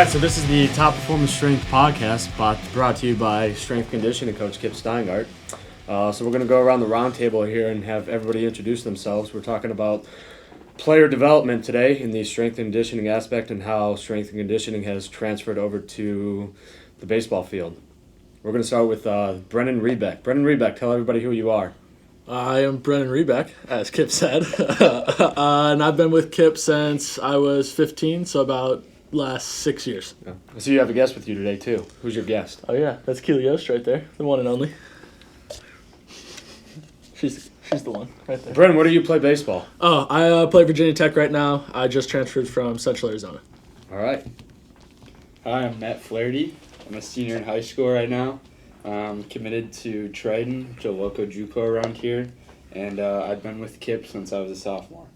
right, so this is the Top Performance Strength Podcast brought to you by Strength Conditioning Coach Kip Steingart. So we're going to go around the round table here and have everybody introduce themselves. We're talking about player development today in the strength and conditioning aspect and how strength and conditioning has transferred over to the baseball field. We're going to start with Brennan Rebeck. Brennan Rebeck, tell everybody who you are. I am Brennan Rebeck, as Kip said, and I've been with Kip since I was 15, so about last 6 years. Yeah. I see you have a guest with you today, too. Who's your guest? Oh, yeah, that's Keely Yost right there, the one and only. She's the one right there. Brennan, where do you play baseball? Oh, I play Virginia Tech right now. I just transferred from Central Arizona. All right. Hi, I'm Matt Flaherty. I'm a senior in high school right now. I'm committed to Triton, which is a local JUCO around here, and I've been with Kip since I was a sophomore.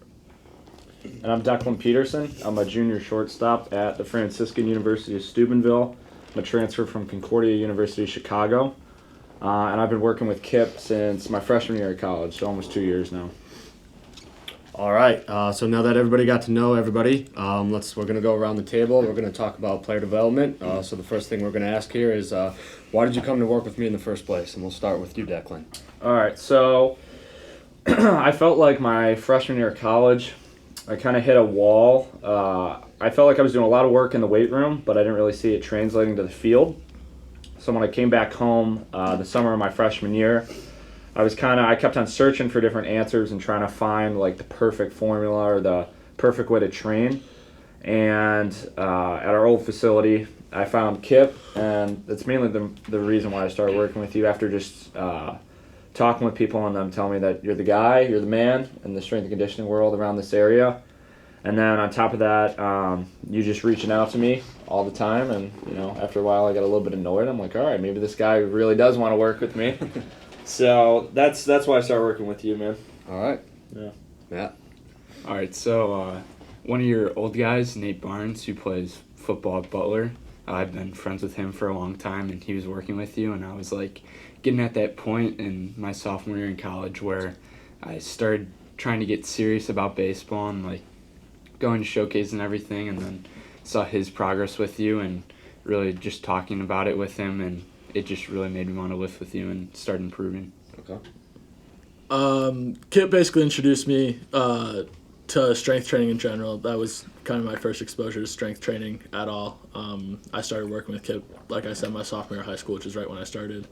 And I'm Declan Peterson. I'm a junior shortstop at the Franciscan University of Steubenville. I'm a transfer from Concordia University, Chicago. And I've been working with Kip since my freshman year of college, so almost 2 years now. All right. So now that everybody got to know everybody, we're going to go around the table. We're going to talk about player development. So the first thing we're going to ask here is, why did you come to work with me in the first place? And we'll start with you, Declan. All right, so I felt like my freshman year of college, I kind of hit a wall. I felt like I was doing a lot of work in the weight room, but I didn't really see it translating to the field. So when I came back home the summer of my freshman year, I kept on searching for different answers and trying to find like the perfect formula or the perfect way to train. And at our old facility, I found Kip, and that's mainly the reason why I started working with you after just talking with people and them telling me that you're the guy, you're the man in the strength and conditioning world around this area. And then on top of that, you just reaching out to me all the time, and after a while I got a little bit annoyed. I'm like, all right, maybe this guy really does want to work with me. So that's why I started working with you, man. All right. Yeah. Yeah. All right, so one of your old guys, Nate Barnes, who plays football at Butler, I've been friends with him for a long time, and he was working with you, and I was like getting at that point in my sophomore year in college where I started trying to get serious about baseball and like going to showcase and everything, and then saw his progress with you and really just talking about it with him, and it just really made me want to lift with you and start improving. Okay. Kip basically introduced me to strength training in general. That was kind of my first exposure to strength training at all. I started working with Kip, like I said, my sophomore year of high school, which is right when I started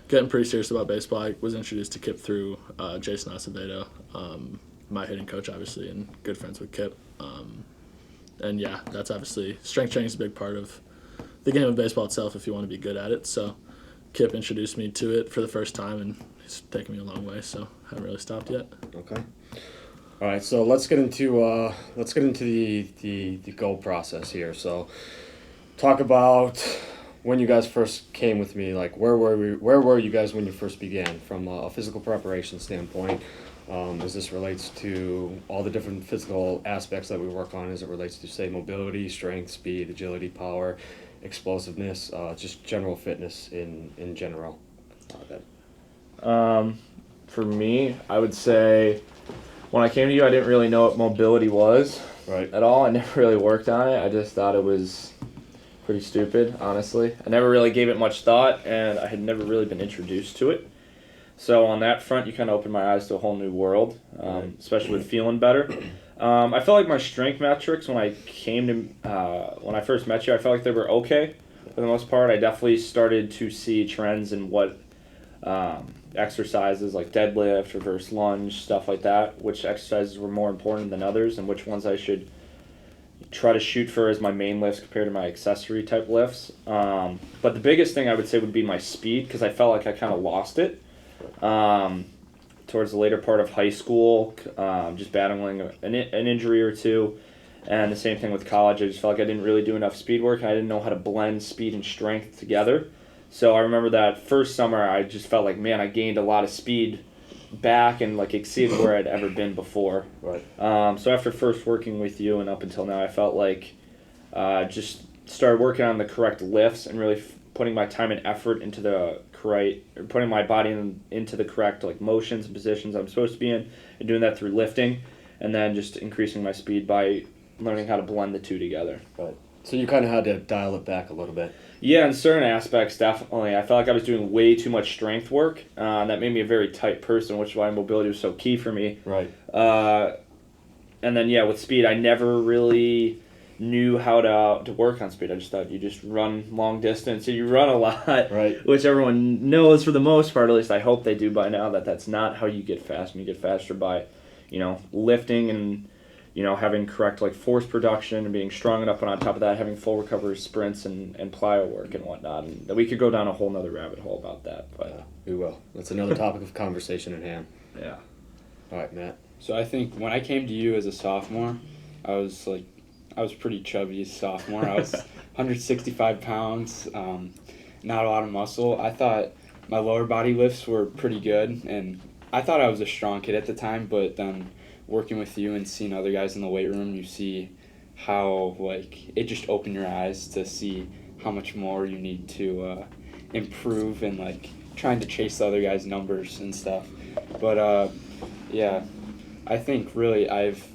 getting pretty serious about baseball. I was introduced to Kip through Jason Acevedo, my hitting coach, obviously, and good friends with Kip. And yeah, that's obviously, strength training is a big part of the game of baseball itself if you want to be good at it. So Kip introduced me to it for the first time, and it's taken me a long way, so I haven't really stopped yet. Okay. All right, so let's get into the goal process here. So talk about when you guys first came with me. Like, where were you guys when you first began from a physical preparation standpoint? As this relates to all the different physical aspects that we work on, as it relates to, say, mobility, strength, speed, agility, power, explosiveness, just general fitness in general. For me, I would say when I came to you, I didn't really know what mobility was at all. I never really worked on it. I just thought it was pretty stupid, honestly. I never really gave it much thought, and I had never really been introduced to it. So on that front, you kind of opened my eyes to a whole new world, especially with feeling better. I felt like my strength metrics when I first met you, I felt like they were okay for the most part. I definitely started to see trends in what exercises like deadlift, reverse lunge, stuff like that, which exercises were more important than others and which ones I should try to shoot for as my main lifts compared to my accessory type lifts. But the biggest thing I would say would be my speed, because I felt like I kind of lost it. Towards the later part of high school, just battling an injury or two, and the same thing with college. I just felt like I didn't really do enough speed work, and I didn't know how to blend speed and strength together. So I remember that first summer, I just felt like, man, I gained a lot of speed back and like exceeded where I'd ever been before. Right. So after first working with you and up until now, I felt like just started working on the correct lifts and really putting my time and effort into putting my body into the correct like motions and positions I'm supposed to be in, and doing that through lifting, and then just increasing my speed by learning how to blend the two together. Right. So you kind of had to dial it back a little bit. Yeah, in certain aspects, definitely. I felt like I was doing way too much strength work. That made me a very tight person, which is why mobility was so key for me. Right. And then, yeah, with speed, I never really knew how to work on speed. I just thought you just run long distance, so you run a lot, Right. which everyone knows for the most part, at least I hope they do by now, that that's not how you get fast. You get faster by, lifting and, having correct, force production and being strong enough, and on top of that, having full recovery sprints and plyo work and whatnot. And we could go down a whole nother rabbit hole about that, but We will. That's another topic of conversation at hand. yeah. All right, Matt. So I think when I came to you as a sophomore, I was pretty chubby as a sophomore. I was 165 pounds, not a lot of muscle. I thought my lower body lifts were pretty good, and I thought I was a strong kid at the time, but then working with you and seeing other guys in the weight room, you see how, it just opened your eyes to see how much more you need to improve and, trying to chase the other guys' numbers and stuff. But, yeah, I think really I've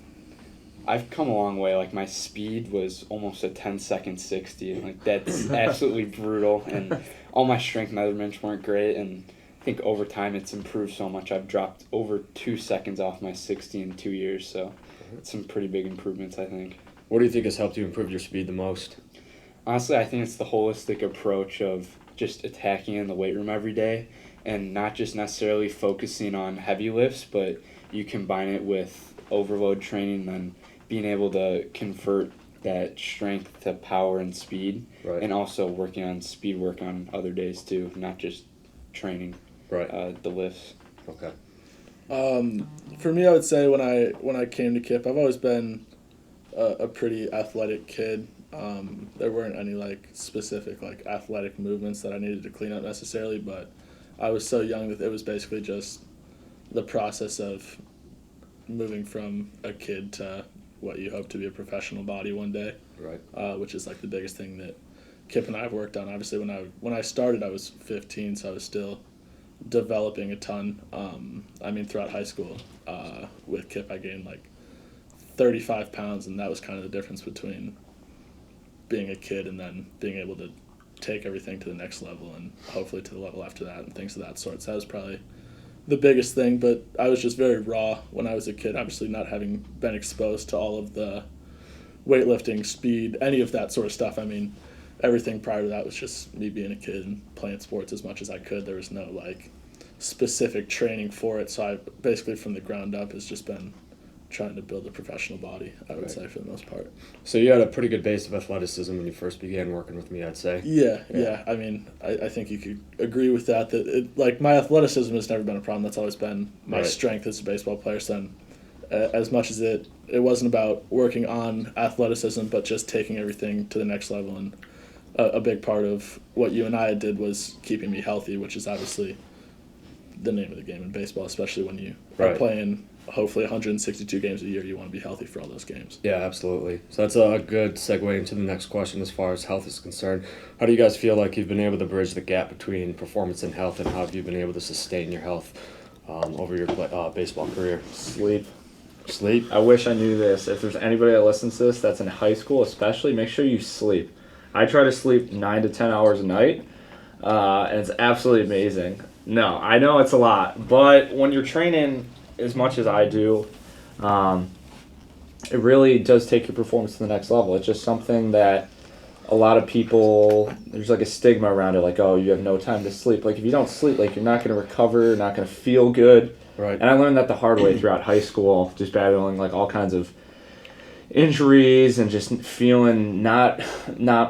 come a long way. My speed was almost a 10-second 60. That's absolutely brutal. And all my strength measurements weren't great. And I think over time it's improved so much. I've dropped over 2 seconds off my 60 in 2 years. So it's some pretty big improvements, I think. What do you think has helped you improve your speed the most? Honestly, I think it's the holistic approach of just attacking in the weight room every day and not just necessarily focusing on heavy lifts, but you combine it with overload training and being able to convert that strength to power and speed, Right. and also working on speed work on other days too, not just training Right. the lifts. Okay. For me, I would say when I came to KIPP, I've always been a pretty athletic kid. There weren't any specific athletic movements that I needed to clean up necessarily, but I was so young that it was basically just the process of moving from a kid to what you hope to be a professional body one day, Right. which is the biggest thing that Kip and I have worked on. Obviously, when I started, I was 15, so I was still developing a ton. Throughout high school, with Kip, I gained 35 pounds, and that was kind of the difference between being a kid and then being able to take everything to the next level and hopefully to the level after that and things of that sort. So that was probably the biggest thing, but I was just very raw when I was a kid, obviously not having been exposed to all of the weightlifting, speed, any of that sort of stuff. Everything prior to that was just me being a kid and playing sports as much as I could. There was no specific training for it, so I basically from the ground up has just been trying to build a professional body, I would say, for the most part. So you had a pretty good base of athleticism when you first began working with me, I'd say. Yeah. I think you could agree with that. That my athleticism has never been a problem. That's always been my Right. strength as a baseball player. So as much as it wasn't about working on athleticism, but just taking everything to the next level. And a big part of what you and I did was keeping me healthy, which is obviously the name of the game in baseball, especially when you are Right. playing hopefully 162 games a year. You want to be healthy for all those games. Yeah, absolutely. So that's a good segue into the next question as far as health is concerned. How do you guys feel like you've been able to bridge the gap between performance and health, and how have you been able to sustain your health over your baseball career? Sleep. Sleep? I wish I knew this. If there's anybody that listens to this that's in high school especially, make sure you sleep. I try to sleep 9 to 10 hours a night, and it's absolutely amazing. No, I know it's a lot, but when you're training as much as I do, it really does take your performance to the next level. It's just something that a lot of people, there's a stigma around it, oh, you have no time to sleep. If you don't sleep, you're not going to recover, you're not going to feel good. Right. And I learned that the hard way throughout high school, just battling all kinds of injuries and just feeling not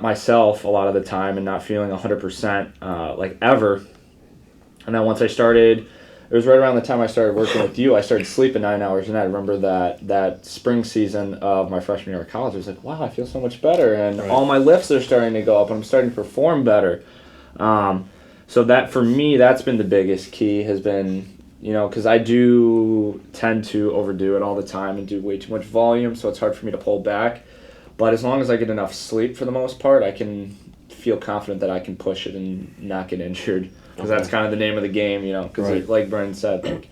myself a lot of the time and not feeling 100% ever. And then once I started, it was right around the time I started working with you, I started sleeping 9 hours a night. I remember that spring season of my freshman year of college, I was wow, I feel so much better. And Right. all my lifts are starting to go up and I'm starting to perform better. So that, for me, that's been the biggest key, has been, because I do tend to overdo it all the time and do way too much volume, so it's hard for me to pull back. But as long as I get enough sleep for the most part, I can feel confident that I can push it and not get injured. Because that's kind of the name of the game, because Right. like Brendan said,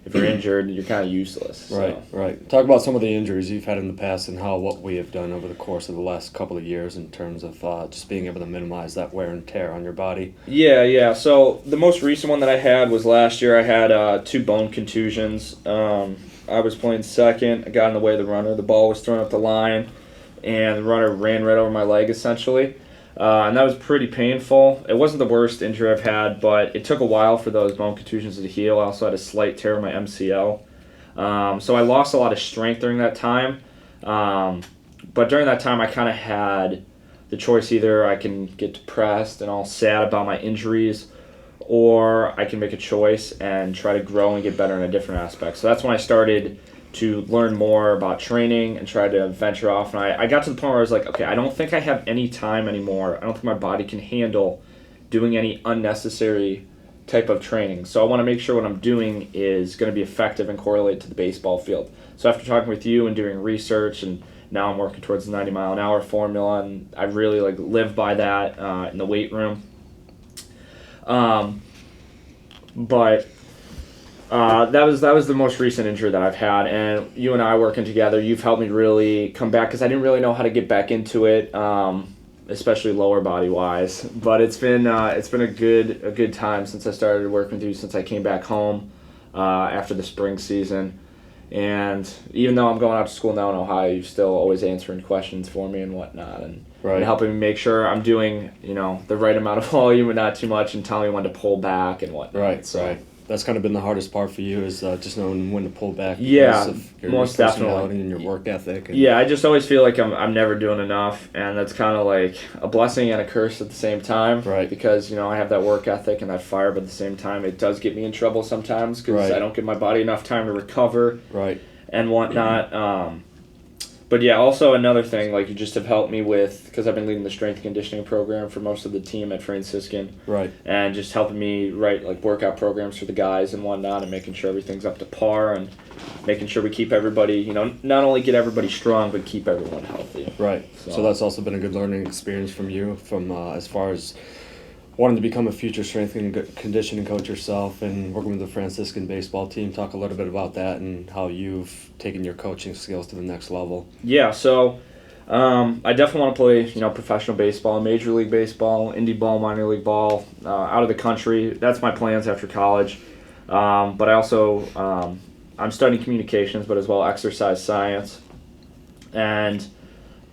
if you're injured, you're kind of useless. So. Right. Talk about some of the injuries you've had in the past and what we have done over the course of the last couple of years in terms of just being able to minimize that wear and tear on your body. Yeah. So the most recent one that I had was last year. I had 2 bone contusions. I was playing second. I got in the way of the runner. The ball was thrown up the line, and the runner ran right over my leg, essentially. And that was pretty painful. It wasn't the worst injury I've had, but it took a while for those bone contusions to heal. I also had a slight tear in my MCL. So I lost a lot of strength during that time. But during that time, I kind of had the choice: either I can get depressed and all sad about my injuries, or I can make a choice and try to grow and get better in a different aspect. So that's when I started to learn more about training and try to venture off. And I got to the point where I was like, okay, I don't think I have any time anymore. I don't think my body can handle doing any unnecessary type of training. So I want to make sure what I'm doing is going to be effective and correlate to the baseball field. So after talking with you and doing research, and now I'm working towards the 90-mile-an-hour formula, and I really live by that in the weight room. But that was the most recent injury that I've had, and you and I working together, you've helped me really come back, because I didn't really know how to get back into it, especially lower body wise. But it's been a good time since I started working with you, since I came back home after the spring season. And even though I'm going out to school now in Ohio, you're still always answering questions for me and whatnot, and helping me make sure I'm doing the right amount of volume and not too much, and telling me when to pull back and whatnot. Right. That's kind of been the hardest part for you, is just knowing when to pull back. Yeah, of your most definitely. And your work ethic. Yeah, I just always feel like I'm never doing enough, and that's kind of like a blessing and a curse at the same time. Right. Because I have that work ethic and that fire, but at the same time, it does get me in trouble sometimes, because I don't give my body enough time to recover. Right. And whatnot. But yeah, also another thing, you just have helped me with, because I've been leading the strength and conditioning program for most of the team at Franciscan. Right. And just helping me write workout programs for the guys and whatnot, and making sure everything's up to par, and making sure we keep everybody, not only get everybody strong, but keep everyone healthy. Right. So that's also been a good learning experience from you, from as far as wanting to become a future strength and conditioning coach yourself, and working with the Franciscan baseball team. Talk a little bit about that and how you've taken your coaching skills to the next level. Yeah, so I definitely want to play, professional baseball, Major League Baseball, indie ball, minor league ball, out of the country. That's my plans after college. But I also, I'm studying communications, but as well exercise science. And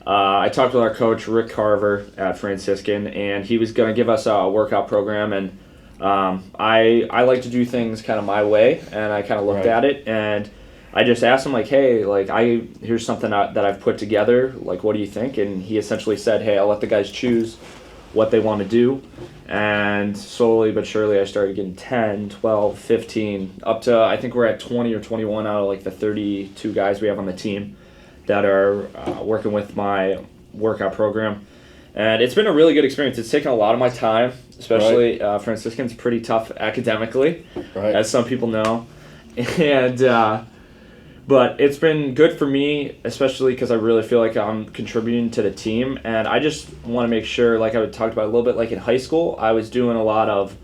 I talked with our coach, Rick Carver, at Franciscan, and he was going to give us a workout program. And I like to do things kind of my way, and I kind of looked at it, and I just asked him, hey, here's something that I've put together. What do you think? And he essentially said, hey, I'll let the guys choose what they want to do. And slowly but surely, I started getting 10, 12, 15, up to, I think we're at 20 or 21 out of the 32 guys we have on the team that are working with my workout program. And it's been a really good experience. It's taken a lot of my time, especially Franciscan's pretty tough academically, as some people know. And but it's been good for me, especially because I really feel like I'm contributing to the team. And I just want to make sure, I talked about a little bit, in high school, I was doing a lot of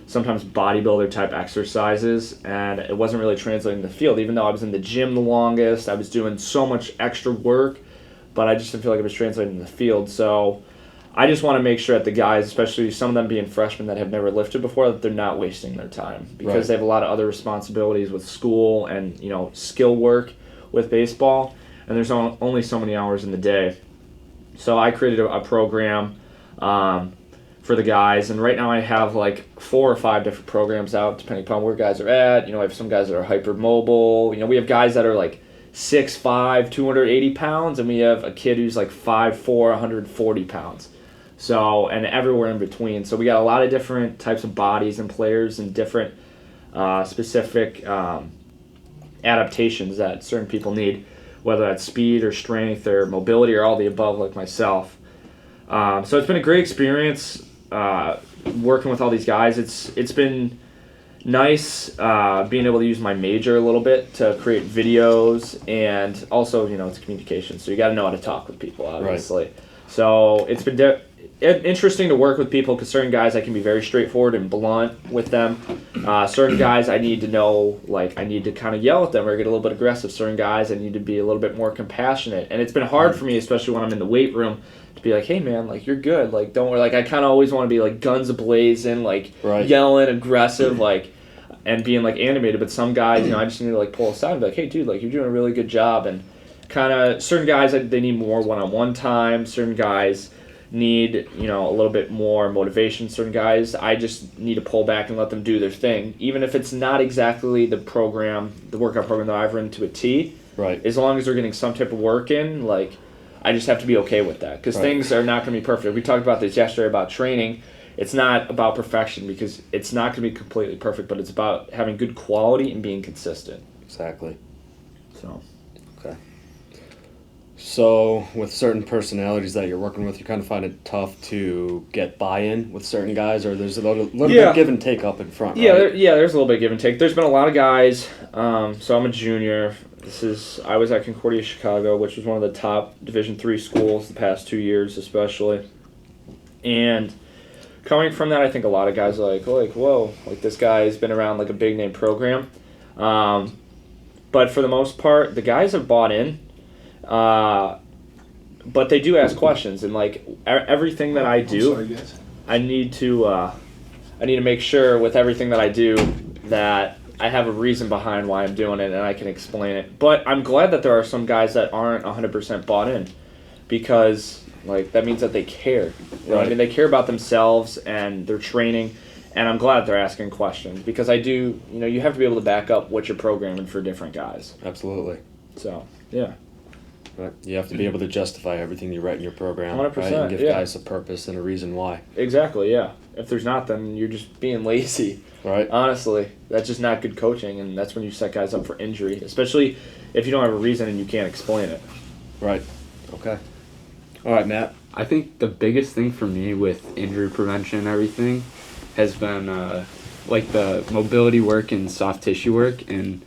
sometimes bodybuilder type exercises, and it wasn't really translating to the field. Even though I was in the gym the longest, I was doing so much extra work, but I just didn't feel like it was translating to the field. So I just want to make sure that the guys, especially some of them being freshmen that have never lifted before, that they're not wasting their time, because they have a lot of other responsibilities with school and skill work with baseball, and there's only so many hours in the day. So I created a program for the guys, and right now I have 4 or 5 different programs out depending upon where guys are at. I have some guys that are hypermobile. We have guys that are 6'5", 280 pounds, and we have a kid who's 5'4", 140 pounds. So, and everywhere in between. So we got a lot of different types of bodies and players, and different specific adaptations that certain people need, whether that's speed or strength or mobility or all the above, like myself. So it's been a great experience working with all these guys. It's been nice being able to use my major a little bit to create videos, and also it's communication, so you got to know how to talk with people, obviously. So it's been interesting to work with people because certain guys I can be very straightforward and blunt with them. Certain guys I need to know, like I need to kind of yell at them or get a little bit aggressive. Certain guys I need to be a little bit more compassionate. And it's been hard for me, especially when I'm in the weight room, to be like, hey man, like you're good, like don't worry. Like I kind of always want to be like guns a-blazing, like yelling, aggressive, like, and being like animated. But some guys, you know, I just need to like pull aside and be like, hey dude, like you're doing a really good job. And kind of certain guys they need more one-on-one time. Certain guys need, you know, a little bit more motivation. Certain guys I just need to pull back and let them do their thing, even if it's not exactly the workout program that I've run to a T. Right. As long as they're getting some type of work in, like I just have to be okay with that because things are not going to be perfect. We talked about this yesterday about training. It's not about perfection because it's not going to be completely perfect, but it's about having good quality and being consistent. Exactly. So. Okay. So with certain personalities that you're working with, you kind of find it tough to get buy-in with certain guys, or there's a little bit of give and take up in front, Yeah, right? there's a little bit of give and take. There's been a lot of guys. So I'm a junior. I was at Concordia Chicago, which was one of the top Division III schools the past 2 years, especially. And coming from that, I think a lot of guys are like, whoa, like this guy's been around like a big name program. But for the most part, the guys have bought in. But they do ask questions, and like everything that I do, I need to make sure with everything that I do that I have a reason behind why I'm doing it and I can explain it. But I'm glad that there are some guys that aren't 100% bought in, because like that means that they care. You know what I mean, they care about themselves and their training, and I'm glad they're asking questions because you have to be able to back up what you're programming for different guys. Absolutely. So, yeah. Right. You have to be able to justify everything you write in your program. 100%, right? And give guys a purpose and a reason why. Exactly, yeah. If there's not, then you're just being lazy. Right. Honestly, that's just not good coaching, and that's when you set guys up for injury, especially if you don't have a reason and you can't explain it. Right. Okay. All right, Matt. I think the biggest thing for me with injury prevention and everything has been like the mobility work and soft tissue work. And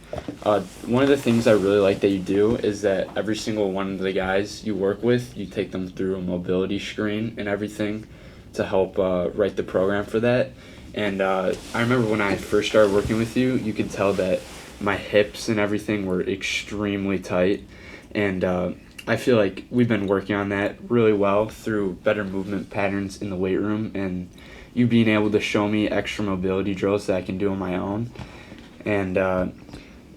one of the things I really like that you do is that every single one of the guys you work with, you take them through a mobility screen and everything to help write the program for that. And I remember when I first started working with you, you could tell that my hips and everything were extremely tight. And I feel like we've been working on that really well through better movement patterns in the weight room, and you being able to show me extra mobility drills that I can do on my own. And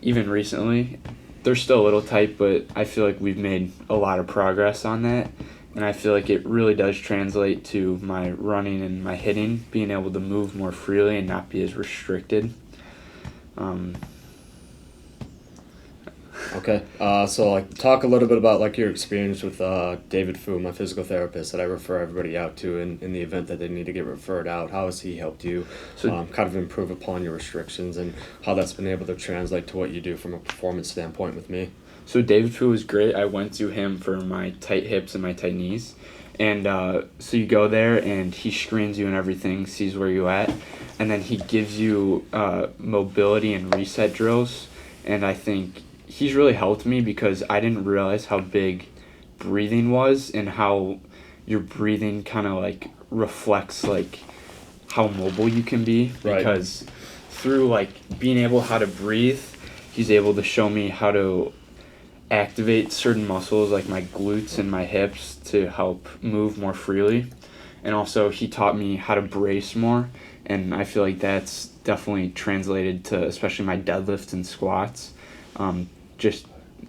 even recently, they're still a little tight, but I feel like we've made a lot of progress on that. And I feel like it really does translate to my running and my hitting, being able to move more freely and not be as restricted. Okay. So like talk a little bit about like your experience with David Fu, my physical therapist that I refer everybody out to in the event that they need to get referred out. How has he helped you kind of improve upon your restrictions, and how that's been able to translate to what you do from a performance standpoint with me? So David Fu was great. I went to him for my tight hips and my tight knees. And so you go there and he screens you and everything, sees where you're at. And then he gives you mobility and reset drills. And I think he's really helped me because I didn't realize how big breathing was and how your breathing kind of like reflects like how mobile you can be. Right. Because through like being able how to breathe, he's able to show me how to activate certain muscles like my glutes and my hips to help move more freely. And also he taught me how to brace more, and I feel like that's definitely translated to especially my deadlifts and squats. Just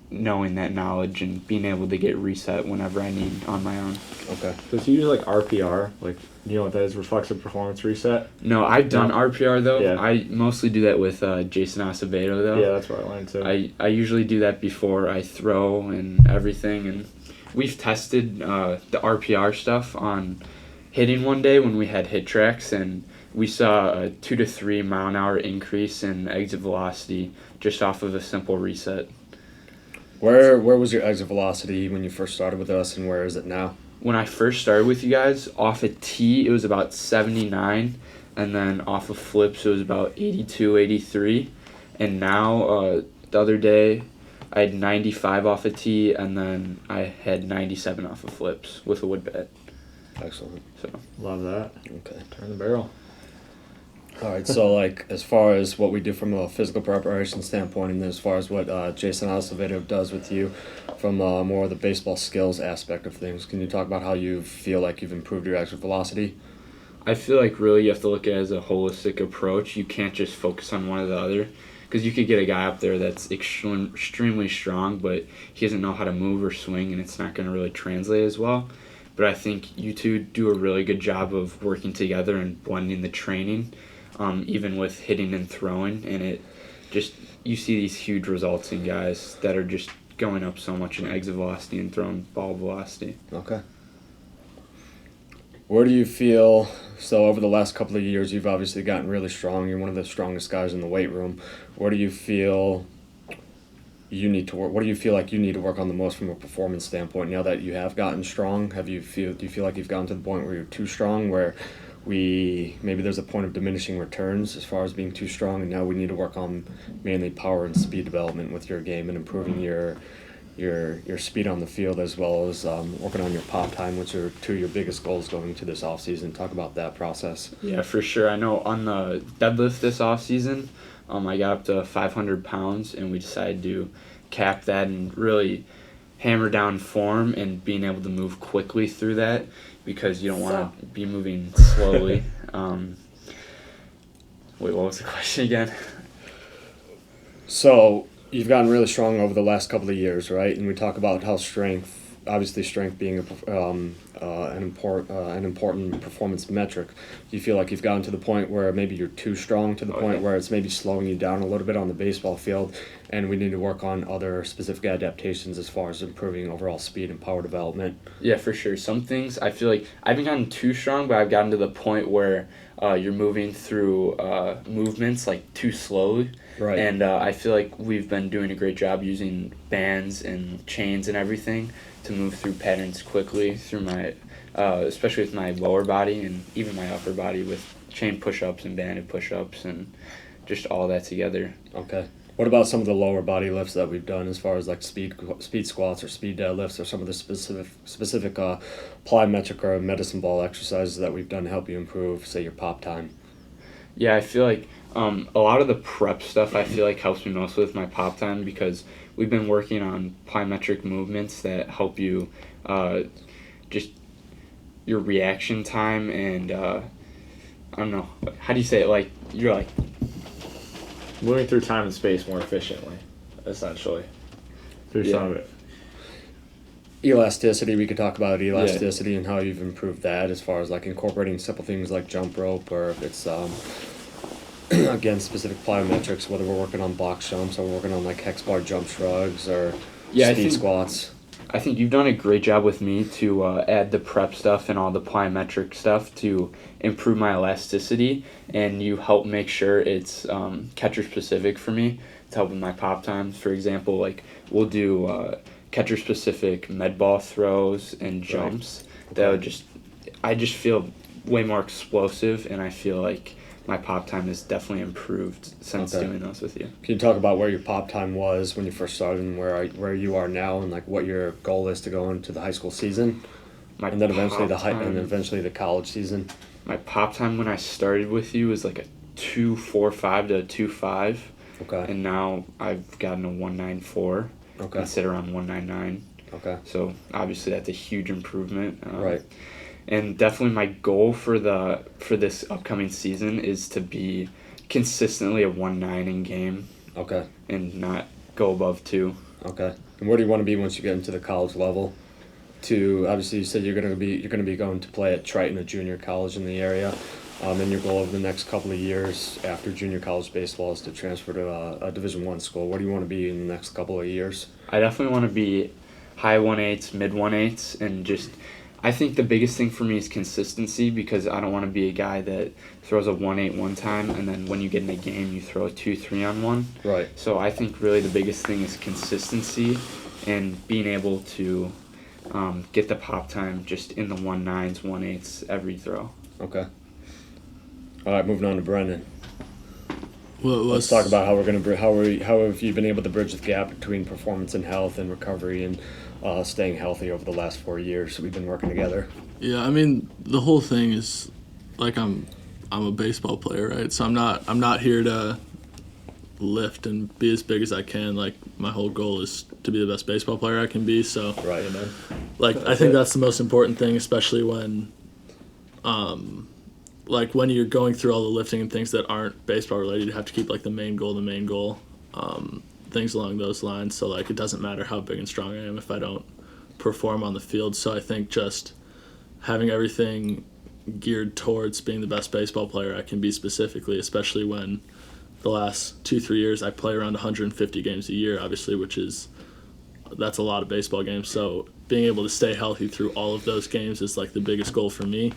knowing that knowledge and being able to get reset whenever I need on my own. Okay. Does he use like RPR? Like, you know what that is, reflexive performance reset? No, I've done RPR though. Yeah. I mostly do that with Jason Acevedo though. Yeah, that's what I learned too. I usually do that before I throw and everything, and we've tested the RPR stuff on hitting one day when we had hit tracks, and we saw a 2 to 3 mile an hour increase in exit velocity just off of a simple reset. Where was your exit velocity when you first started with us, and where is it now? When I first started with you guys, off a tee it was about 79, and then off of flips it was about 82, 83, and now the other day I had 95 off a tee, and then I had 97 off of flips with a wood bat. Excellent. Love that. Okay. Turn the barrel. All right, so like as far as what we do from a physical preparation standpoint, and as far as what Jason Acevedo does with you from more of the baseball skills aspect of things, can you talk about how you feel like you've improved your exit velocity? I feel like really you have to look at it as a holistic approach. You can't just focus on one or the other, because you could get a guy up there that's extremely strong, but he doesn't know how to move or swing, and it's not going to really translate as well. But I think you two do a really good job of working together and blending the training, even with hitting and throwing, and it just, you see these huge results in guys that are just going up so much in exit velocity and throwing ball velocity. Okay. Where do you feel, so over the last couple of years, you've obviously gotten really strong. You're one of the strongest guys in the weight room. Where do you feel you need to work? What do you feel like you need to work on the most from a performance standpoint now that you have gotten strong? Do you feel like you've gotten to the point where you're too strong, where maybe there's a point of diminishing returns as far as being too strong, and now we need to work on mainly power and speed development with your game and improving your speed on the field, as well as working on your pop time, which are two of your biggest goals going into this offseason. Talk about that process. Yeah, for sure. I know on the deadlift this offseason, I got up to 500 pounds, and we decided to cap that and really hammer down form and being able to move quickly through that, because you don't want to be moving slowly. Wait, what was the question again? So you've gotten really strong over the last couple of years, right? And we talk about how strength being an important performance metric. Do you feel like you've gotten to the point where maybe you're too strong to the point where it's maybe slowing you down a little bit on the baseball field, and we need to work on other specific adaptations as far as improving overall speed and power development? Yeah, for sure. Some things I feel like I haven't gotten too strong, but I've gotten to the point where you're moving through movements like too slowly. Right. And I feel like we've been doing a great job using bands and chains and everything to move through patterns quickly through my, especially with my lower body and even my upper body with chain push-ups and banded push-ups and just all that together. Okay. What about some of the lower body lifts that we've done as far as like speed squats or speed deadlifts, or some of the specific plyometric or medicine ball exercises that we've done to help you improve, say, your pop time? Yeah, I feel like a lot of the prep stuff I feel like helps me most with my pop time, because we've been working on plyometric movements that help you just your reaction time and I don't know, how do you say it, like you're like Moving through time and space more efficiently, essentially, through some of it. Elasticity, we could talk about elasticity and how you've improved that as far as like incorporating simple things like jump rope, or if it's again specific plyometrics, whether we're working on box jumps or we're working on like hex bar jump shrugs or speed squats. I think you've done a great job with me to add the prep stuff and all the plyometric stuff to improve my elasticity, and you help make sure it's catcher specific for me to help with my pop times. For example, like we'll do catcher specific med ball throws and jumps. Right. That would I just feel way more explosive, and I feel like my pop time has definitely improved since doing those with you. Can you talk about where your pop time was when you first started and where you are now, and like what your goal is to go into the high school season, and then eventually the college season? My pop time when I started with you was like a 2.45 to 2.5. Okay. And now I've gotten a 1.94. Okay. And sit around 1.99. Okay. So obviously that's a huge improvement. Right. And definitely my goal for this upcoming season is to be consistently a 1.9 in game. Okay. And not go above 2. Okay. And where do you want to be once you get into the college level? Obviously you said you're going to be going to play at Triton, a junior college in the area. And your goal over the next couple of years after junior college baseball is to transfer to a Division I school. Where do you want to be in the next couple of years? I definitely want to be high 1.8s, mid 1.8s, and just I think the biggest thing for me is consistency, because I don't want to be a guy that throws a 1.8 one time and then when you get in a game you throw a 2-3 on one. Right. So I think really the biggest thing is consistency and being able to get the pop time just in the 1.9s, 1.8s every throw. Okay. All right, moving on to Brendan. Let's talk about how we're going to how have you been able to bridge the gap between performance and health and recovery and staying healthy over the last 4 years we've been working together. Yeah, I mean, the whole thing is like I'm a baseball player, right? So I'm not here to lift and be as big as I can. Like, my whole goal is to be the best baseball player I can be. So Right, man. like, I think that's the most important thing, especially when like when you're going through all the lifting and things that aren't baseball related. You have to keep like the main goal, things along those lines. So like, it doesn't matter how big and strong I am if I don't perform on the field. So I think just having everything geared towards being the best baseball player I can be specifically, especially when the last 2-3 years I play around 150 games a year, obviously, that's a lot of baseball games. So being able to stay healthy through all of those games is like the biggest goal for me.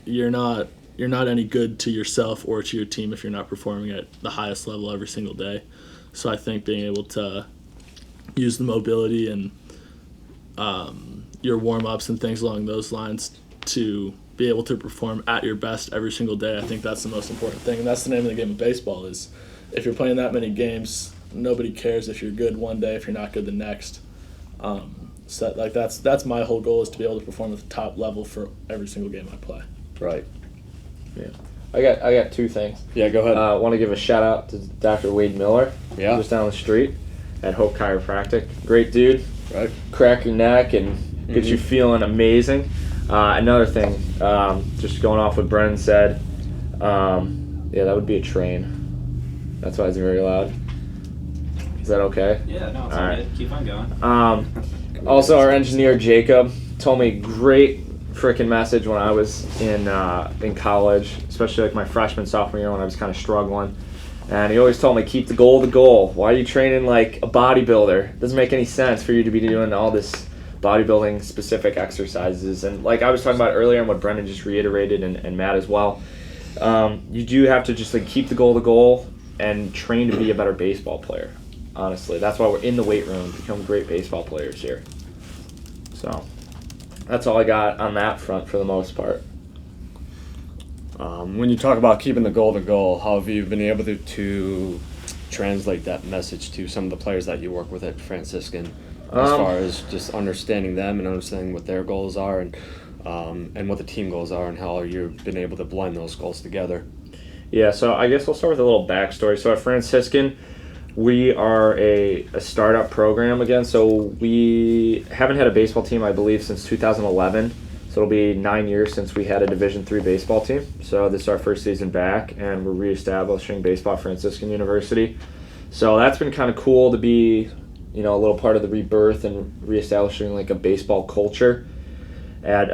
You're not any good to yourself or to your team if you're not performing at the highest level every single day. So I think being able to use the mobility and your warm-ups and things along those lines to be able to perform at your best every single day, I think that's the most important thing. And that's the name of the game of baseball, is if you're playing that many games, nobody cares if you're good one day if you're not good the next. So like that's my whole goal, is to be able to perform at the top level for every single game I play. Right. Yeah. I got two things. Yeah, go ahead. I want to give a shout out to Dr. Wade Miller, Yeah. just down the street at Hope Chiropractic. Great dude. Right. Crack your neck and get you feeling amazing. Another thing, just going off what Brennan said, yeah, that would be a train. That's why it's very loud. Is that okay? Yeah, no, it's All all right. good. Keep on going. Also, our engineer Jacob told me great freaking message when I was in college, especially like my freshman, sophomore year when I was kind of struggling. And he always told me, keep the goal the goal. Why are you training like a bodybuilder? It doesn't make any sense for you to be doing all this bodybuilding specific exercises. And like I was talking about earlier and what Brendan just reiterated, and Matt as well, you do have to just like keep the goal and train to be a better baseball player. Honestly, that's why we're in the weight room, become great baseball players here. So that's all I got on that front for the most part. When you talk about keeping the goal, how have you been able to translate that message to some of the players that you work with at Franciscan, as far as just understanding them and understanding what their goals are and what the team goals are, and how you've been able to blend those goals together? Yeah, so I guess we'll start with a little backstory. So at Franciscan, we are a startup program again. So we haven't had a baseball team, I believe, since 2011. So it'll be 9 years since we had a Division III baseball team. So this is our first season back, and we're reestablishing baseball at Franciscan University. So that's been kind of cool to be, a little part of the rebirth and reestablishing like a baseball culture at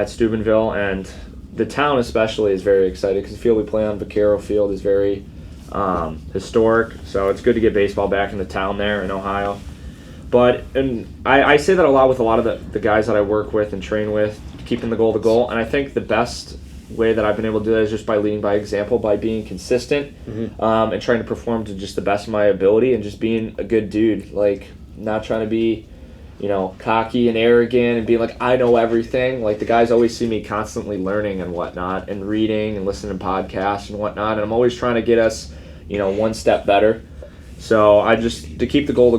Steubenville. And the town especially is very excited because the field we play on, Vaquero Field, is very historic. So it's good to get baseball back in the town there in Ohio. But I say that a lot with a lot of the guys that I work with and train with, keeping the goal. And I think the best way that I've been able to do that is just by leading by example, by being consistent, and trying to perform to just the best of my ability, and just being a good dude. Like, not trying to be, cocky and arrogant and being like, I know everything. Like, the guys always see me constantly learning and whatnot, and reading and listening to podcasts and whatnot. And I'm always trying to get us, one step better. So I just, to keep the goal,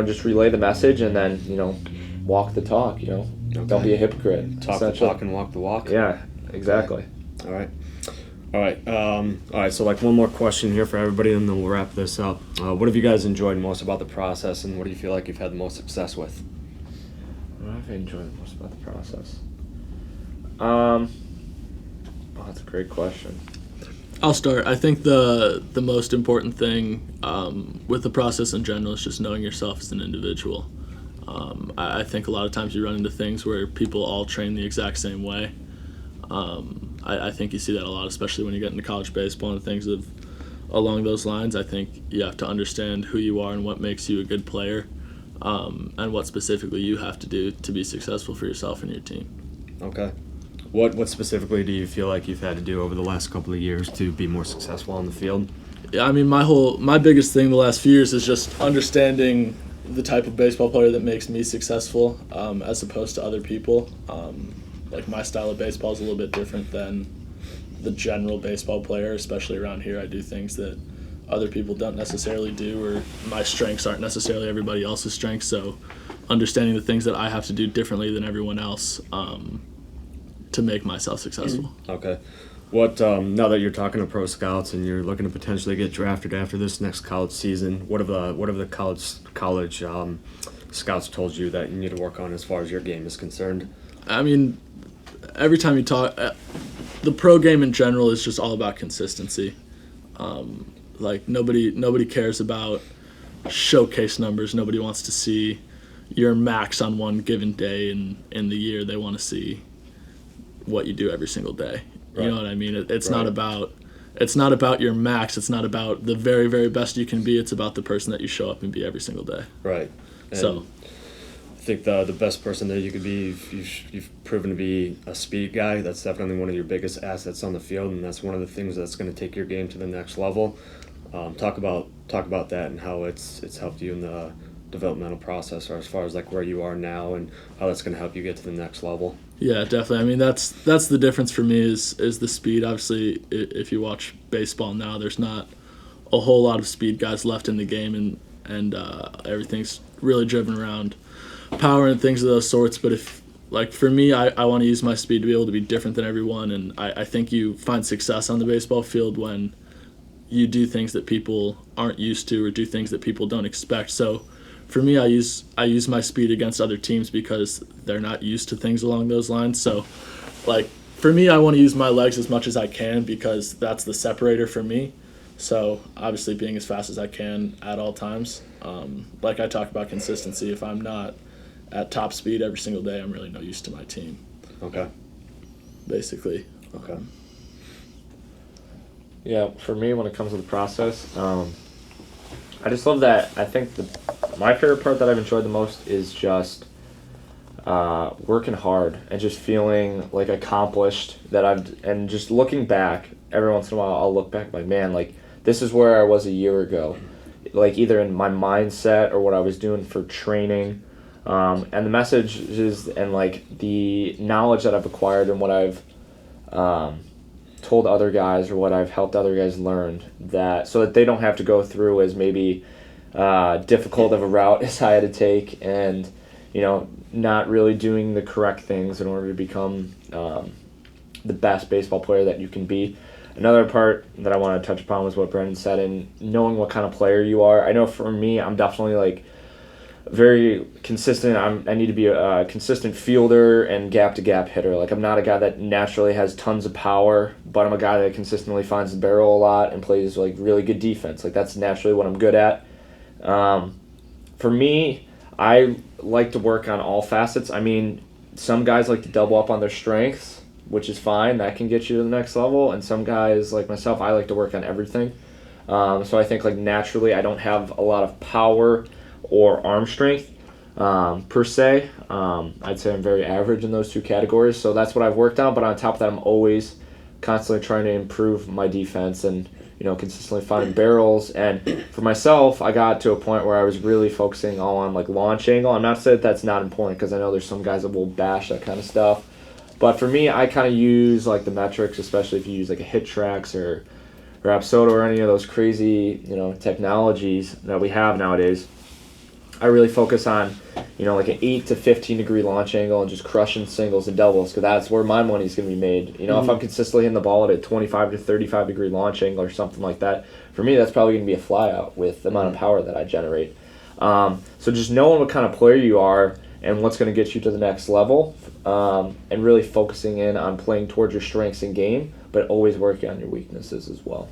just relay the message, and then, walk the talk, Don't be a hypocrite. Talk the talk and walk the walk. Yeah, exactly. All right. So like one more question here for everybody, and then we'll wrap this up. What have you guys enjoyed most about the process, and what do you feel like you've had the most success with? What have I enjoyed most about the process? That's a great question. I'll start. I think the most important thing with the process in general is just knowing yourself as an individual. I think a lot of times you run into things where people all train the exact same way. I think you see that a lot, especially when you get into college baseball and things along those lines. I think you have to understand who you are and what makes you a good player, and what specifically you have to do to be successful for yourself and your team. Okay. What specifically do you feel like you've had to do over the last couple of years to be more successful on the field? Yeah, I mean, my biggest thing the last few years is just understanding the type of baseball player that makes me successful, as opposed to other people. Like, my style of baseball is a little bit different than the general baseball player, especially around here. I do things that other people don't necessarily do, or my strengths aren't necessarily everybody else's strengths. So understanding the things that I have to do differently than everyone else to make myself successful. Okay. What now that you're talking to pro scouts and you're looking to potentially get drafted after this next college season, what have the college scouts told you that you need to work on as far as your game is concerned? I mean, every time you talk, the pro game in general is just all about consistency. Like nobody cares about showcase numbers. Nobody wants to see your max on one given day in the year. They want to see what you do every single day. Right. You know what I mean? It's Right. not about your max. It's not about the very, very best you can be. It's about the person that you show up and be every single day. Right. And So I think the best person that you could be, you've proven to be a speed guy. That's definitely one of your biggest assets on the field, and that's one of the things that's going to take your game to the next level. Talk about that and how it's helped you in the developmental process, or as far as like where you are now and how that's going to help you get to the next level. yeah, definitely. I mean, that's the difference for me is the speed. Obviously, if you watch baseball now, there's not a whole lot of speed guys left in the game, and everything's really driven around power and things of those sorts. But if like for me, I want to use my speed to be able to be different than everyone, and I think you find success on the baseball field when you do things that people aren't used to or do things that people don't expect. So for me, I use my speed against other teams because they're not used to things along those lines. So like for me, I want to use my legs as much as I can because that's the separator for me. So obviously being as fast as I can at all times. Like I talk about consistency, if I'm not at top speed every single day, I'm really no use to my team, Okay. basically. Okay. Yeah, for me, when it comes to the process, I just love that. I think my favorite part that I've enjoyed the most is just working hard and just feeling like accomplished and just looking back. Every once in a while, I'll look back like, man, like this is where I was a year ago, like either in my mindset or what I was doing for training, and the messages and like the knowledge that I've acquired and what I've told other guys or what I've helped other guys learn, that so that they don't have to go through as maybe difficult of a route as I had to take, and not really doing the correct things in order to become the best baseball player that you can be. Another part that I want to touch upon was what Brendan said, and knowing what kind of player you are. I know for me, I'm definitely like very consistent. I need to be a consistent fielder and gap-to-gap hitter. Like I'm not a guy that naturally has tons of power, but I'm a guy that consistently finds the barrel a lot and plays like really good defense. Like that's naturally what I'm good at. For me, I like to work on all facets. I mean, some guys like to double up on their strengths, which is fine. That can get you to the next level. And some guys like myself, I like to work on everything. So I think like naturally I don't have a lot of power or arm strength per se. I'd say I'm very average in those two categories. So that's what I've worked on. But on top of that, I'm always constantly trying to improve my defense and consistently finding barrels. And for myself, I got to a point where I was really focusing all on like launch angle. I'm not saying that that's not important because I know there's some guys that will bash that kind of stuff. But for me, I kind of use like the metrics, especially if you use like a HitTrax or Rapsodo or any of those crazy technologies that we have nowadays. I really focus on, like an 8 to 15 degree launch angle and just crushing singles and doubles because that's where my money's going to be made. If I'm consistently hitting the ball at a 25 to 35 degree launch angle or something like that, for me, that's probably going to be a fly out with the amount of power that I generate. So just knowing what kind of player you are and what's going to get you to the next level, and really focusing in on playing towards your strengths in game, but always working on your weaknesses as well.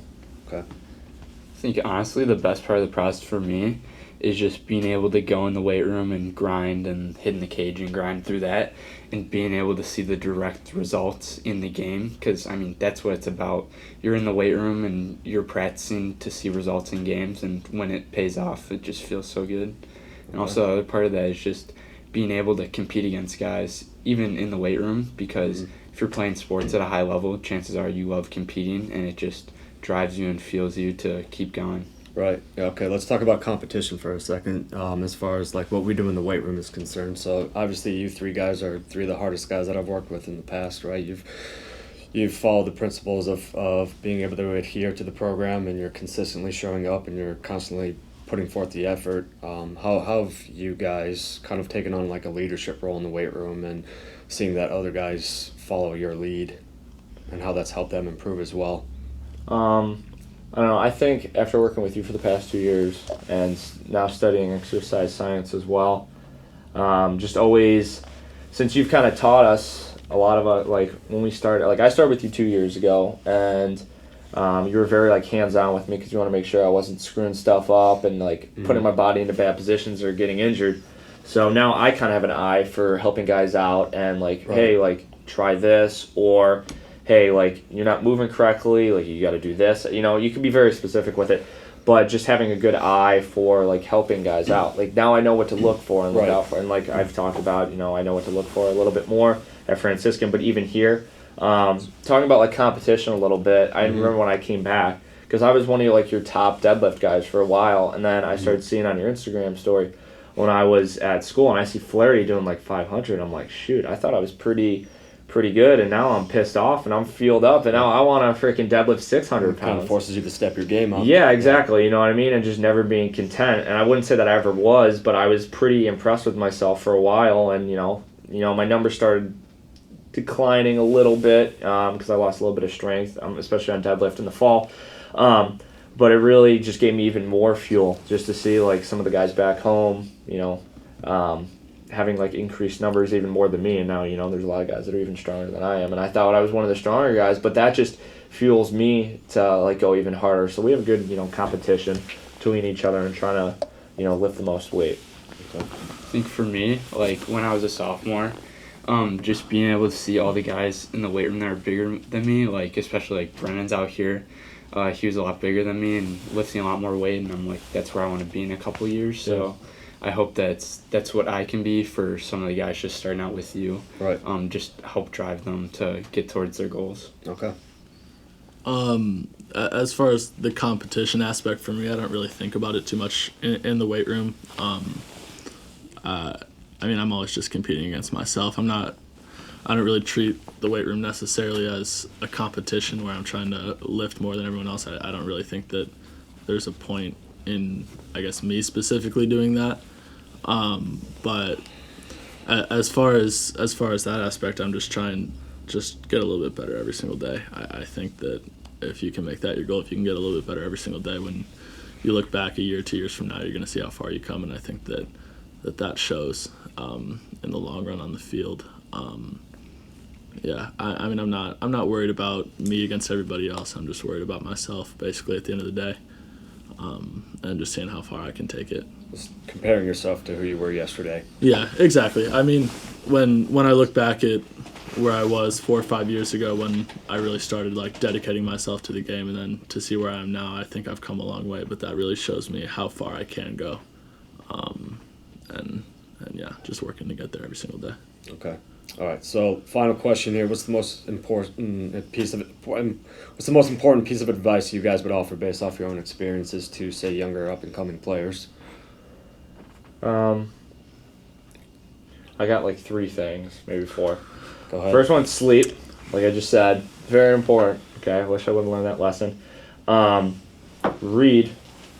Okay. I think honestly the best part of the process for me is just being able to go in the weight room and grind and hit in the cage and grind through that and being able to see the direct results in the game because, that's what it's about. You're in the weight room and you're practicing to see results in games, and when it pays off, it just feels so good. And also the other part of that is just being able to compete against guys even in the weight room because if you're playing sports at a high level, chances are you love competing and it just drives you and fuels you to keep going. Right. Yeah, okay, let's talk about competition for a second, as far as like what we do in the weight room is concerned. So obviously you three guys are three of the hardest guys that I've worked with in the past, right? you've followed the principles of being able to adhere to the program, and you're consistently showing up, and you're constantly putting forth the effort. How have you guys kind of taken on like a leadership role in the weight room and seeing that other guys follow your lead, and how that's helped them improve as well? I don't know. I think after working with you for the past 2 years and now studying exercise science as well, just always, since you've kind of taught us a lot of like when we started, like I started with you 2 years ago, and you were very like hands-on with me because you want to make sure I wasn't screwing stuff up and like putting my body into bad positions or getting injured. So now I kind of have an eye for helping guys out and like, hey, like try this, or hey, like you're not moving correctly, like you got to do this. You know, you can be very specific with it, but just having a good eye for like helping guys out. Like now I know what to look for and look out for, and like I've talked about, you know, I know what to look for a little bit more at Franciscan, but even here, talking about like competition a little bit. I remember when I came back, because I was one of like your top deadlift guys for a while, and then I started seeing on your Instagram story when I was at school, and I see Flaherty doing like 500. I'm like, shoot, I thought I was pretty good, and now I'm pissed off and I'm fueled up, and now I want to freaking deadlift 600 pounds. Kind of forces you to step your game up. Yeah, exactly. You know what I mean? And just never being content. And I wouldn't say that I ever was, but I was pretty impressed with myself for a while. And you know, my numbers started declining a little bit because I lost a little bit of strength, especially on deadlift in the fall. But it really just gave me even more fuel just to see like some of the guys back home, you know, having like increased numbers even more than me, and now you know there's a lot of guys that are even stronger than I am, and I thought I was one of the stronger guys, but that just fuels me to like go even harder. So we have a good, you know, competition between each other and trying to, you know, lift the most weight. I think for me, like when I was a sophomore, just being able to see all the guys in the weight room that are bigger than me, like especially like Brennan's out here, he was a lot bigger than me and lifting a lot more weight, and I'm like, that's where I want to be in a couple of years. So I hope that's what I can be for some of the guys just starting out with you. Right. Just help drive them to get towards their goals. Okay. As far as the competition aspect for me, I don't really think about it too much in the weight room. I mean, I'm always just competing against myself. I don't really treat the weight room necessarily as a competition where I'm trying to lift more than everyone else. I don't really think that there's a point in, I guess, me specifically doing that. But as far as that aspect, I'm just trying just get a little bit better every single day. I think that if you can make that your goal, if you can get a little bit better every single day, when you look back a year, 2 years from now, you're going to see how far you come, and I think that shows in the long run on the field. I mean, I'm not worried about me against everybody else. I'm just worried about myself, basically, at the end of the day, and just seeing how far I can take it. Just comparing yourself to who you were yesterday. Yeah, exactly. I mean, when I look back at where I was 4 or 5 years ago when I really started like dedicating myself to the game, and then to see where I am now, I think I've come a long way, but that really shows me how far I can go. And yeah, just working to get there every single day. Okay. All right. So, final question here: what's the most important piece of advice you guys would offer based off your own experiences to, say, younger up and coming players? I got like 3 things, maybe 4. Go ahead. First one's sleep, like I just said, very important. Okay, I wish I would have learned that lesson. Read,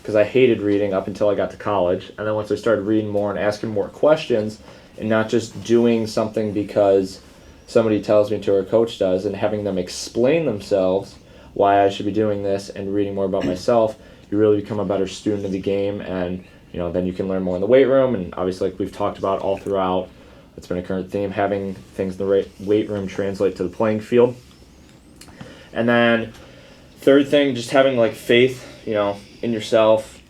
because I hated reading up until I got to college, and then once I started reading more and asking more questions, and not just doing something because somebody tells me to or a coach does, and having them explain themselves why I should be doing this, and reading more about myself, you really become a better student of the game, and you know, then you can learn more in the weight room. And obviously, like we've talked about all throughout, it's been a current theme, having things in the weight room translate to the playing field. And then third thing, just having like faith, you know, in yourself,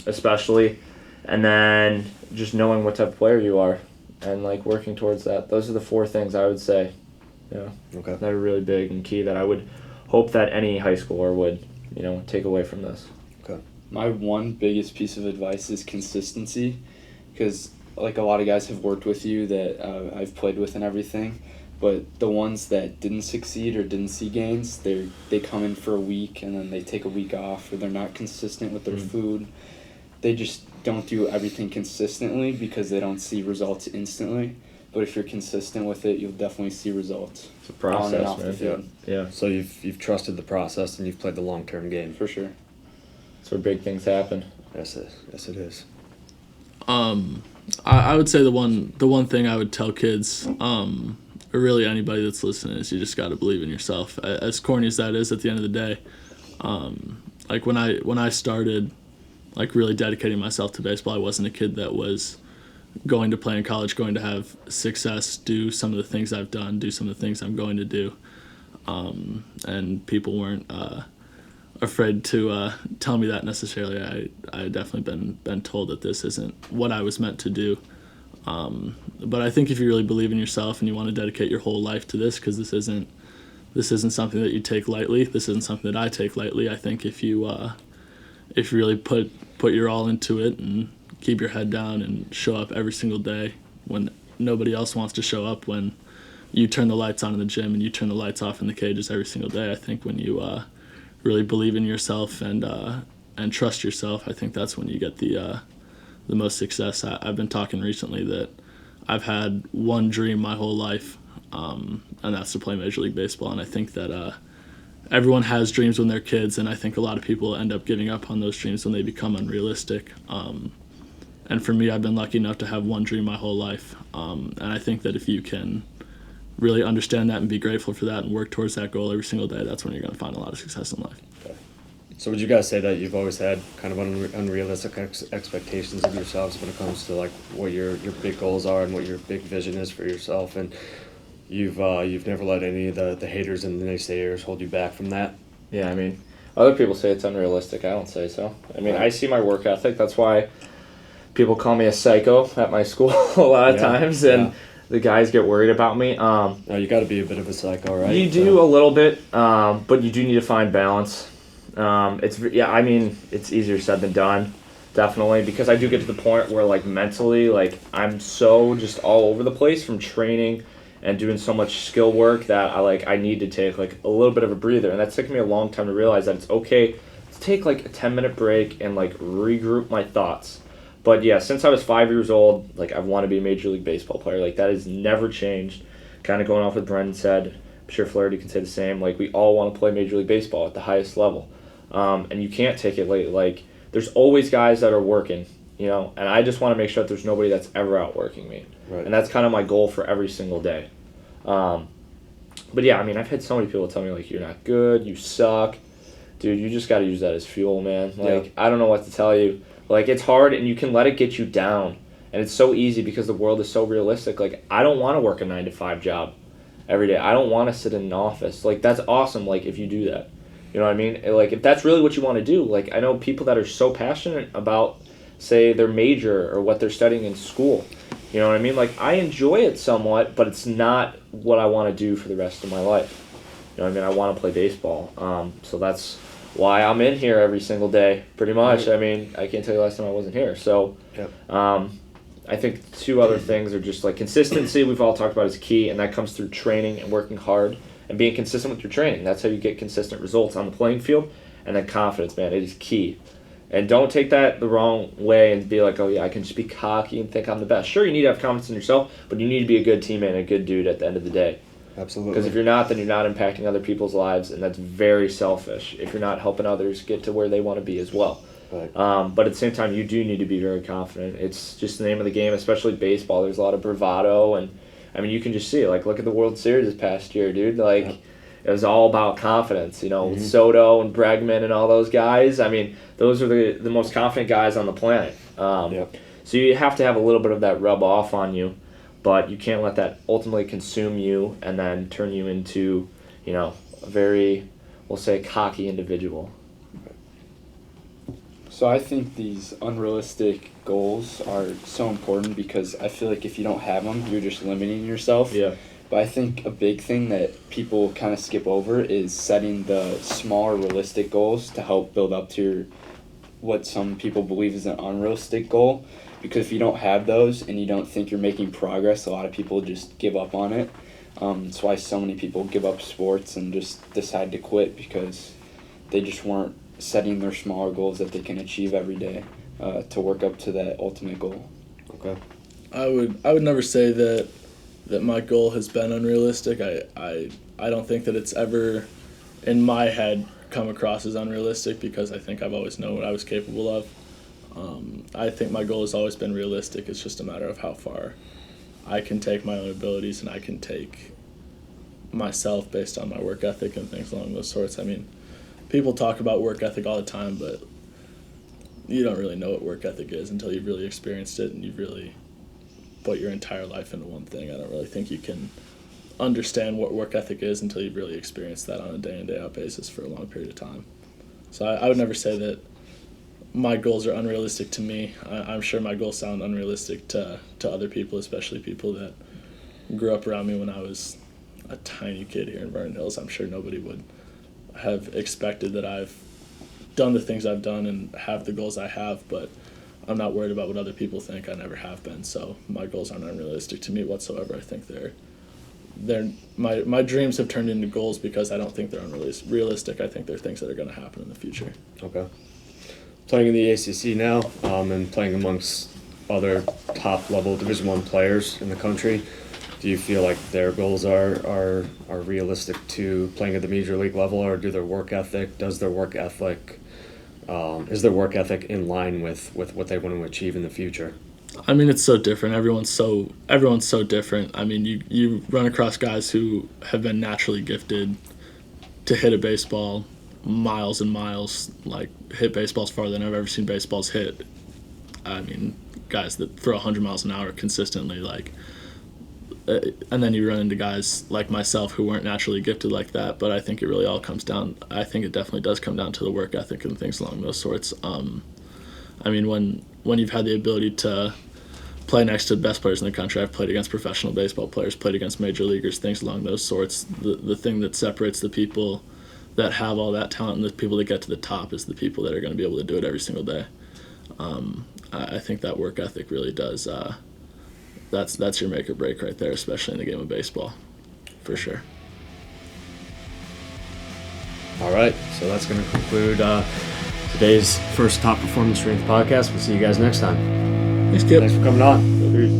especially, and then just knowing what type of player you are and like working towards that. Those are the 4 things I would say, Okay. that are really big and key that I would hope that any high schooler would, you know, take away from this. Okay. My one biggest piece of advice is consistency, because like a lot of guys have worked with you that I've played with and everything, but the ones that didn't succeed or didn't see gains, they come in for a week and then they take a week off, or they're not consistent with their food. They just don't do everything consistently because they don't see results instantly. but if you're consistent with it, you'll definitely see results. It's a On and process, off the man. field. Yeah. So you've trusted the process and you've played the long-term game. For sure. That's where big things happen. Yes, it is. I would say the one thing I would tell kids, or really anybody that's listening, is you just got to believe in yourself. As corny as that is, at the end of the day, like when I started, like really dedicating myself to baseball, I wasn't a kid that was going to play in college, going to have success, do some of the things I've done, do some of the things I'm going to do, and people weren't afraid to tell me that necessarily. I definitely been told that this isn't what I was meant to do. But I think if you really believe in yourself and you want to dedicate your whole life to this, because this isn't something that you take lightly. This isn't something that I take lightly. I think if you really put your all into it and keep your head down and show up every single day when nobody else wants to show up, when you turn the lights on in the gym and you turn the lights off in the cages every single day, I think when you really believe in yourself and trust yourself, I think that's when you get the most success. I've been talking recently that I've had one dream my whole life, and that's to play Major League Baseball. And I think that everyone has dreams when they're kids, and I think a lot of people end up giving up on those dreams when they become unrealistic. And for me, I've been lucky enough to have one dream my whole life, and I think that if you can really understand that and be grateful for that and work towards that goal every single day, that's when you're going to find a lot of success in life. So would you guys say that you've always had kind of unrealistic expectations of yourselves when it comes to like what your big goals are and what your big vision is for yourself, and you've never let any of the haters and the naysayers hold you back from that? Yeah, I mean, other people say it's unrealistic. I don't say so. I mean, I see my work ethic. That's why people call me a psycho at my school a lot of times, and the guys get worried about me. No, you got to be a bit of a psycho, right? You do a little bit, but you do need to find balance. It's easier said than done, definitely, because I do get to the point where like mentally, like I'm so just all over the place from training and doing so much skill work that I need to take like a little bit of a breather, and that's taken me a long time to realize that it's okay to take like a 10-minute break and like regroup my thoughts. But yeah, since I was 5 years old, like I want to be a Major League Baseball player. Like that has never changed. Kind of going off what Brendan said, I'm sure Flaherty can say the same. Like we all want to play Major League Baseball at the highest level. And you can't take it late. Like there's always guys that are working, and I just want to make sure that there's nobody that's ever outworking me. Right. And that's kind of my goal for every single day. But yeah, I mean, I've had so many people tell me like, you're not good, you suck. Dude, you just got to use that as fuel, man. Like, I don't know what to tell you. Like, it's hard and you can let it get you down. And it's so easy because the world is so realistic. Like, I don't want to work a 9-to-5 job every day. I don't want to sit in an office. Like, that's awesome, like, if you do that. You know what I mean? Like, if that's really what you want to do, like, I know people that are so passionate about, say, their major or what they're studying in school. You know what I mean? Like, I enjoy it somewhat, but it's not what I want to do for the rest of my life. You know what I mean? I want to play baseball. So that's why I'm in here every single day, pretty much. Right. I mean, I can't tell you last time I wasn't here. So, Yep. I think two other things are just, like, consistency, we've all talked about, is key, and that comes through training and working hard. And being consistent with your training. That's how you get consistent results on the playing field. And then confidence, man. It is key. And don't take that the wrong way and be like, oh, yeah, I can just be cocky and think I'm the best. Sure, you need to have confidence in yourself, but you need to be a good teammate and a good dude at the end of the day. Absolutely. Because if you're not, then you're not impacting other people's lives, and that's very selfish if you're not helping others get to where they want to be as well. Right. But at the same time, you do need to be very confident. It's just the name of the game, especially baseball. There's a lot of bravado, and I mean, you can just see it. Like, look at the World Series this past year, dude. Like, it was all about confidence, with Soto and Bregman and all those guys. I mean, those are the most confident guys on the planet. So you have to have a little bit of that rub off on you, but you can't let that ultimately consume you and then turn you into, a very, we'll say, cocky individual. So I think these unrealistic goals are so important because I feel like if you don't have them, you're just limiting yourself. Yeah. But I think a big thing that people kind of skip over is setting the smaller realistic goals to help build up to what some people believe is an unrealistic goal. Because if you don't have those and you don't think you're making progress, a lot of people just give up on it. That's why so many people give up sports and just decide to quit because they just weren't setting their smaller goals that they can achieve every day to work up to that ultimate goal. Okay. I would never say that that my goal has been unrealistic. I don't think that it's ever, in my head, come across as unrealistic because I think I've always known what I was capable of. I think my goal has always been realistic. It's just a matter of how far I can take my own abilities and I can take myself based on my work ethic and things along those sorts. I mean, people talk about work ethic all the time, but you don't really know what work ethic is until you've really experienced it and you've really put your entire life into one thing. I don't really think you can understand what work ethic is until you've really experienced that on a day in, day out basis for a long period of time. So I would never say that my goals are unrealistic to me. I'm sure my goals sound unrealistic to other people, especially people that grew up around me when I was a tiny kid here in Vernon Hills. I'm sure nobody would have expected that I've done the things I've done and have the goals I have, but I'm not worried about what other people think. I never have been, so my goals aren't unrealistic to me whatsoever. I think my dreams have turned into goals because I don't think they're unrealistic. I think they're things that are going to happen in the future. Okay. Playing in the ACC now, and playing amongst other top-level Division I players in the country, do you feel like their goals are realistic to playing at the major league level, or does their work ethic in line with what they want to achieve in the future? I mean, it's so different. Everyone's so different. I mean, you run across guys who have been naturally gifted to hit a baseball miles and miles, like hit baseballs farther than I've ever seen baseballs hit. I mean, guys that throw 100 miles an hour consistently, and then you run into guys like myself who weren't naturally gifted like that. But I think it really all comes down. I think it definitely does come down to the work ethic and things along those sorts. I mean, when you've had the ability to play next to the best players in the country, I've played against professional baseball players, played against major leaguers, things along those sorts. The thing that separates the people that have all that talent and the people that get to the top is the people that are going to be able to do it every single day. I think that work ethic really does. That's your make or break right there, especially in the game of baseball, for sure. All right, so that's going to conclude today's first Top Performance Strength podcast. We'll see you guys next time. Thanks, Kip. Thanks for coming on.